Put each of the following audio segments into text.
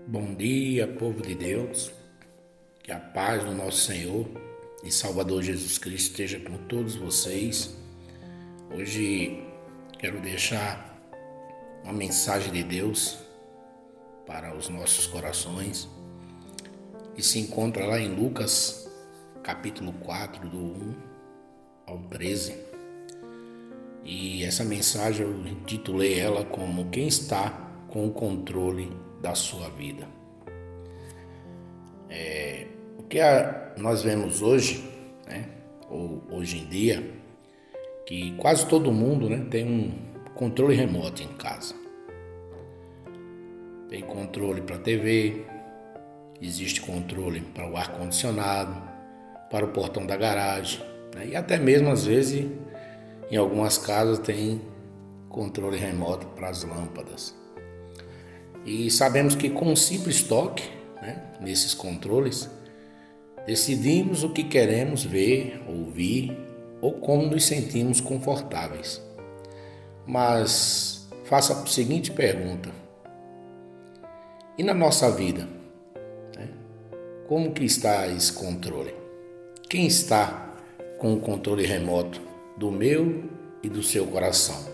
Bom dia, povo de Deus. Que a paz do nosso Senhor e Salvador Jesus Cristo esteja com todos vocês. Hoje quero deixar uma mensagem de Deus para os nossos corações, que se encontra lá em Lucas, capítulo 4, do 1 ao 13. E essa mensagem eu intitulei ela como Quem está com o controle da sua vida. O que nós vemos hoje, ou hoje em dia, que quase todo mundo, tem um controle remoto em casa. Tem controle para a TV, existe controle para o ar-condicionado, para o portão da garagem, e até mesmo às vezes em algumas casas tem controle remoto para as lâmpadas. E sabemos que com um simples toque, nesses controles, decidimos o que queremos ver, ouvir ou como nos sentimos confortáveis. Mas faça a seguinte pergunta: e na nossa vida? Como que está esse controle? Quem está com o controle remoto do meu e do seu coração?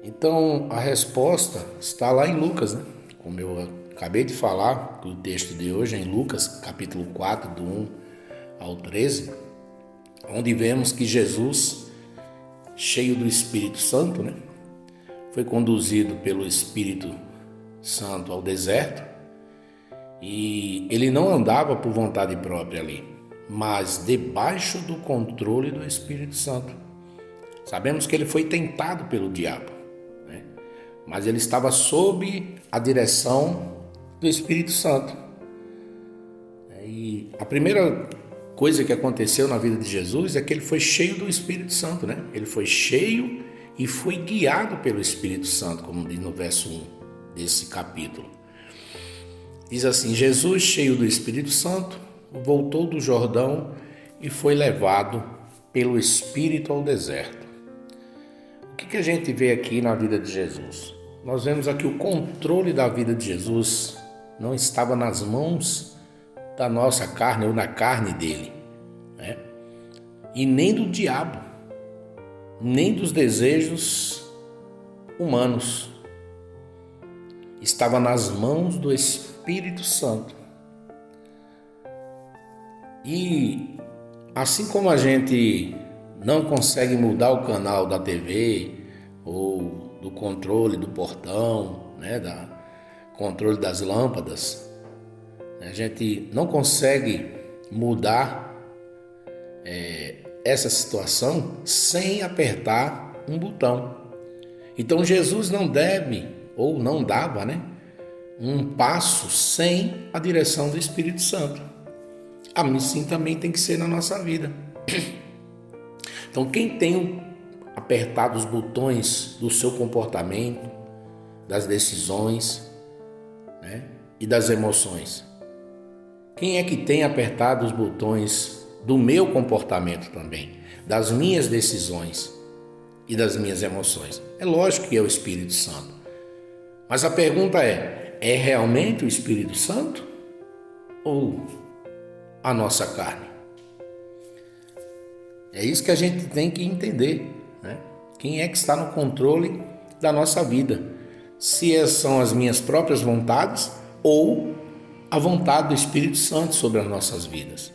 Então, a resposta está lá em Lucas, como eu acabei de falar, o texto de hoje é em Lucas, capítulo 4, do 1 ao 13, onde vemos que Jesus, cheio do Espírito Santo, foi conduzido pelo Espírito Santo ao deserto, e ele não andava por vontade própria ali, mas debaixo do controle do Espírito Santo. Sabemos que ele foi tentado pelo diabo, mas ele estava sob a direção do Espírito Santo. E a primeira coisa que aconteceu na vida de Jesus é que ele foi cheio do Espírito Santo, Ele foi cheio e foi guiado pelo Espírito Santo, como diz no verso 1 desse capítulo. Diz assim: Jesus, cheio do Espírito Santo, voltou do Jordão e foi levado pelo Espírito ao deserto. O que a gente vê aqui na vida de Jesus? Nós vemos aqui o controle da vida de Jesus não estava nas mãos da nossa carne ou na carne dele, e nem do diabo, nem dos desejos humanos. Estava nas mãos do Espírito Santo. E assim como a gente não consegue mudar o canal da TV ou do controle do portão, controle das lâmpadas, a gente não consegue mudar essa situação sem apertar um botão. Então Jesus não deve ou não dava um passo sem a direção do Espírito Santo. Assim também tem que ser na nossa vida. Então quem tem apertado os botões do seu comportamento, das decisões, e das emoções? Quem é que tem apertado os botões do meu comportamento também, das minhas decisões e das minhas emoções? É lógico que é o Espírito Santo. Mas a pergunta é realmente o Espírito Santo ou a nossa carne? É isso que a gente tem que entender, Quem é que está no controle da nossa vida? Se são as minhas próprias vontades ou a vontade do Espírito Santo sobre as nossas vidas.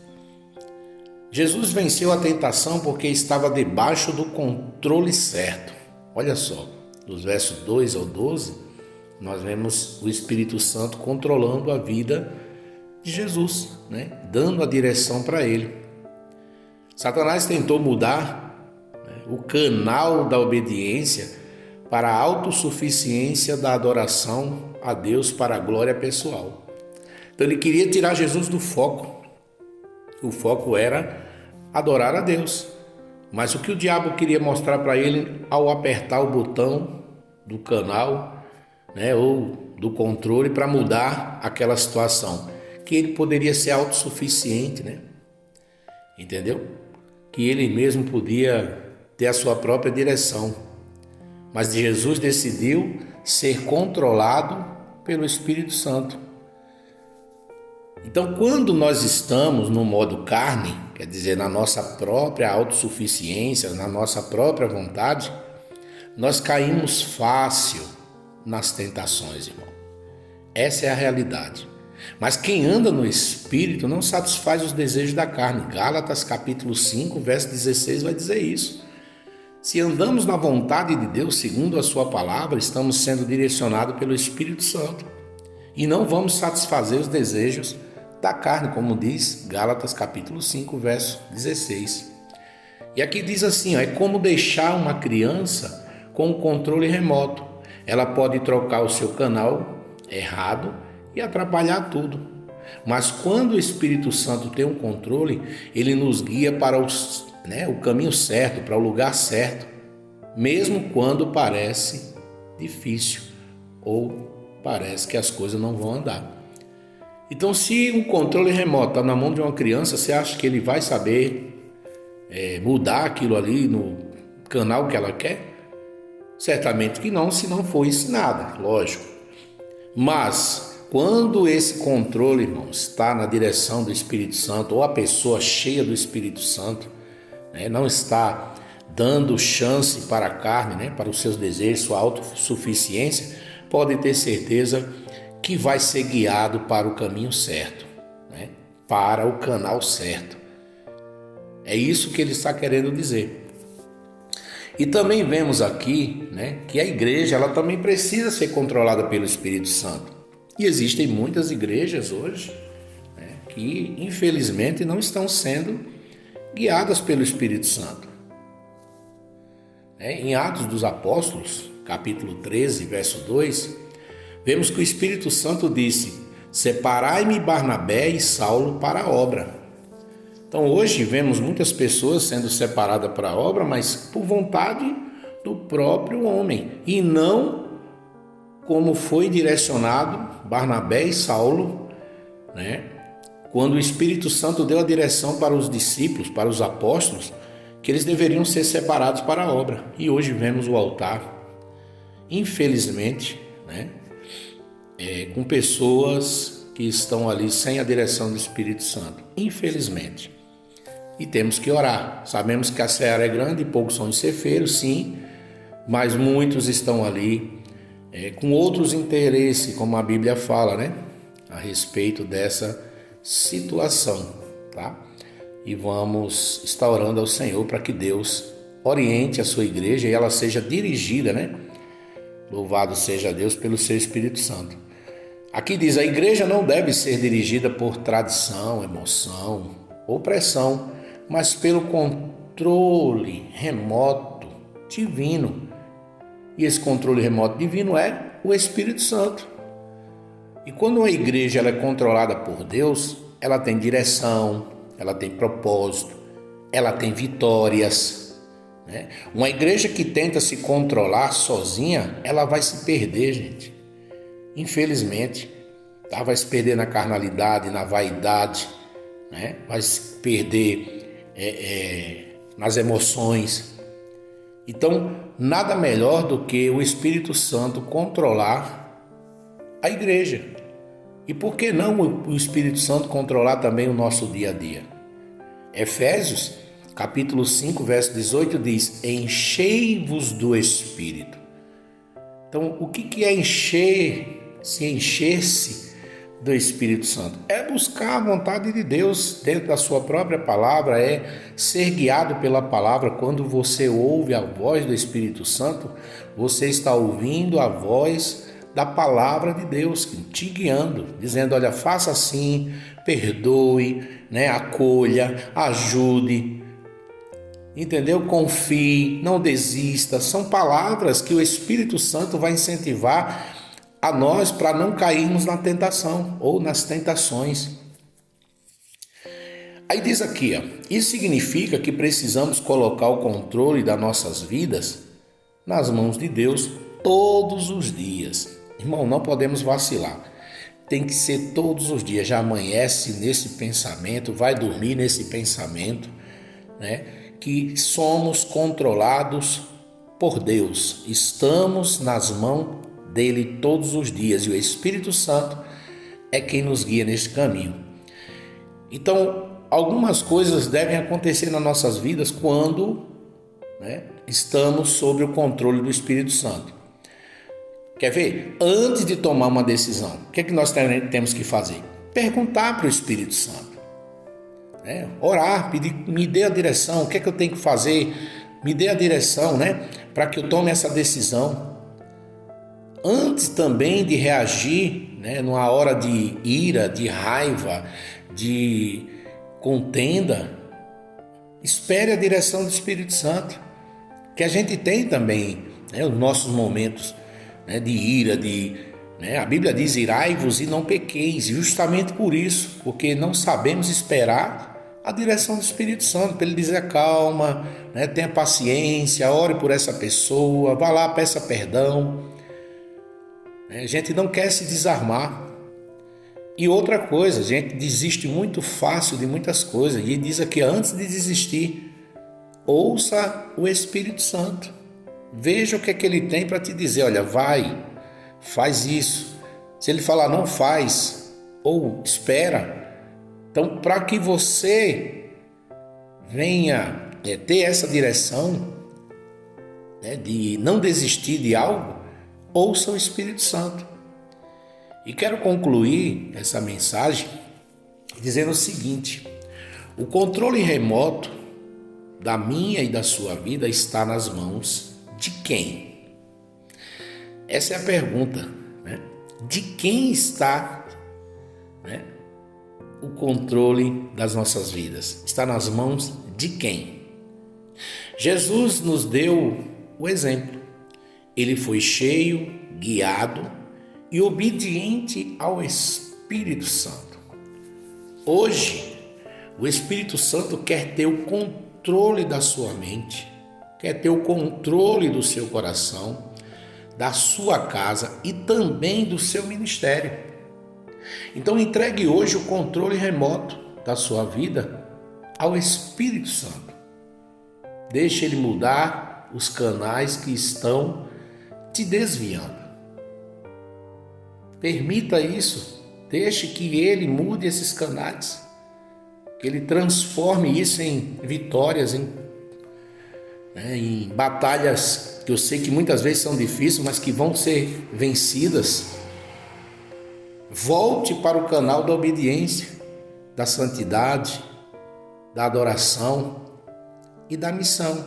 Jesus venceu a tentação porque estava debaixo do controle certo. Olha só, dos versos 2 ao 12, nós vemos o Espírito Santo controlando a vida de Jesus, dando a direção para ele. Satanás tentou mudar o canal da obediência para a autossuficiência da adoração a Deus para a glória pessoal. Então ele queria tirar Jesus do foco. O foco era adorar a Deus. Mas o que o diabo queria mostrar para ele ao apertar o botão do canal, ou do controle para mudar aquela situação? Que ele poderia ser autossuficiente, Entendeu? Que ele mesmo podia ter a sua própria direção. Mas Jesus decidiu ser controlado pelo Espírito Santo. Então, quando nós estamos no modo carne, quer dizer, na nossa própria autossuficiência, na nossa própria vontade, nós caímos fácil nas tentações, irmão. Essa é a realidade. Mas quem anda no Espírito não satisfaz os desejos da carne. Gálatas capítulo 5, verso 16 vai dizer isso. Se andamos na vontade de Deus, segundo a sua palavra, estamos sendo direcionados pelo Espírito Santo. E não vamos satisfazer os desejos da carne, como diz Gálatas capítulo 5, verso 16. E aqui diz assim, é como deixar uma criança com o controle remoto. Ela pode trocar o seu canal errado e atrapalhar tudo. Mas quando o Espírito Santo tem um controle, ele nos guia para o caminho certo, para o lugar certo, mesmo quando parece difícil ou parece que as coisas não vão andar. Então, se um controle remoto está na mão de uma criança, você acha que ele vai saber mudar aquilo ali no canal que ela quer? Certamente que não, se não for ensinada, lógico. Mas quando esse controle, irmão, está na direção do Espírito Santo, ou a pessoa cheia do Espírito Santo, não está dando chance para a carne, para os seus desejos, sua autossuficiência, pode ter certeza que vai ser guiado para o caminho certo, para o canal certo. É isso que ele está querendo dizer. E também vemos aqui, que a igreja ela também precisa ser controlada pelo Espírito Santo. E existem muitas igrejas hoje que, infelizmente, não estão sendo guiadas pelo Espírito Santo. Em Atos dos Apóstolos, capítulo 13, verso 2, vemos que o Espírito Santo disse: separai-me Barnabé e Saulo para a obra. Então hoje vemos muitas pessoas sendo separadas para a obra, mas por vontade do próprio homem, e não como foi direcionado Barnabé e Saulo, quando o Espírito Santo deu a direção para os discípulos, para os apóstolos, que eles deveriam ser separados para a obra. E hoje vemos o altar, infelizmente, com pessoas que estão ali sem a direção do Espírito Santo, infelizmente. E temos que orar. Sabemos que a seara é grande e poucos são os ceifeiros, sim, mas muitos estão ali com outros interesses, como a Bíblia fala, a respeito dessa situação, tá? E vamos estar orando ao Senhor para que Deus oriente a sua igreja e ela seja dirigida, Louvado seja Deus pelo seu Espírito Santo. Aqui diz, a igreja não deve ser dirigida por tradição, emoção ou pressão, mas pelo controle remoto divino. E esse controle remoto divino é o Espírito Santo. E quando uma igreja ela é controlada por Deus, ela tem direção, ela tem propósito, ela tem vitórias. Uma igreja que tenta se controlar sozinha, ela vai se perder, gente. Infelizmente, vai se perder na carnalidade, na vaidade, vai se perder nas emoções. Então, nada melhor do que o Espírito Santo controlar a igreja. E por que não o Espírito Santo controlar também o nosso dia a dia? Efésios, capítulo 5, verso 18 diz, enchei-vos do Espírito. Então, o que é encher-se do Espírito Santo? É buscar a vontade de Deus dentro da sua própria palavra, é ser guiado pela palavra. Quando você ouve a voz do Espírito Santo, você está ouvindo a voz da palavra de Deus te guiando, dizendo, olha, faça assim, perdoe, acolha, ajude, entendeu? Confie, não desista. São palavras que o Espírito Santo vai incentivar a nós para não cairmos na tentação ou nas tentações. Aí diz aqui, isso significa que precisamos colocar o controle das nossas vidas nas mãos de Deus todos os dias. Irmão, não podemos vacilar. Tem que ser todos os dias. Já amanhece nesse pensamento, vai dormir nesse pensamento, que somos controlados por Deus. Estamos nas mãos dele todos os dias e o Espírito Santo é quem nos guia nesse caminho. Então, algumas coisas devem acontecer nas nossas vidas quando estamos sob o controle do Espírito Santo. Quer ver? Antes de tomar uma decisão, o que é que nós temos que fazer? Perguntar para o Espírito Santo. Orar, pedir, me dê a direção, o que é que eu tenho que fazer? Me dê a direção, para que eu tome essa decisão. Antes também de reagir, numa hora de ira, de raiva, de contenda, espere a direção do Espírito Santo, que a gente tem também os nossos momentos de ira, a Bíblia diz: irai-vos e não pequeis, justamente por isso, porque não sabemos esperar a direção do Espírito Santo, para ele dizer: calma, tenha paciência, ore por essa pessoa, vá lá, peça perdão. A gente não quer se desarmar. E outra coisa, a gente desiste muito fácil de muitas coisas, e diz aqui: antes de desistir, ouça o Espírito Santo, veja o que é que ele tem para te dizer. Olha, vai, faz isso. Se ele falar não faz, ou espera, então para que você venha ter essa direção de não desistir de algo, ouça o Espírito Santo. E quero concluir essa mensagem dizendo o seguinte: o controle remoto da minha e da sua vida está nas mãos de quem? Essa é a pergunta, De quem está o controle das nossas vidas? Está nas mãos de quem? Jesus nos deu o exemplo. Ele foi cheio, guiado e obediente ao Espírito Santo. Hoje, o Espírito Santo quer ter o controle da sua mente, quer ter o controle do seu coração, da sua casa e também do seu ministério. Então entregue hoje o controle remoto da sua vida ao Espírito Santo. Deixe ele mudar os canais que estão te desviando. Permita isso, deixe que ele mude esses canais, que ele transforme isso em vitórias, em batalhas que eu sei que muitas vezes são difíceis, mas que vão ser vencidas. Volte para o canal da obediência, da santidade, da adoração e da missão.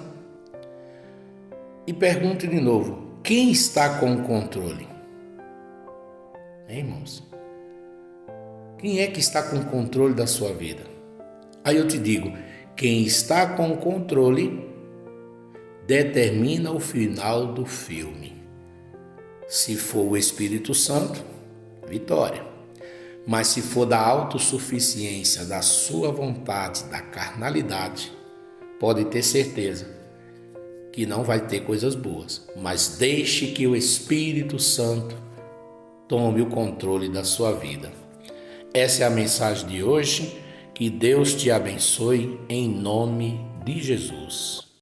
E pergunte de novo: quem está com o controle? Irmãos, quem é que está com o controle da sua vida? Aí eu te digo: quem está com o controle determina o final do filme. Se for o Espírito Santo, vitória. Mas se for da autossuficiência, da sua vontade, da carnalidade, pode ter certeza que não vai ter coisas boas. Mas deixe que o Espírito Santo tome o controle da sua vida. Essa é a mensagem de hoje. Que Deus te abençoe em nome de Jesus.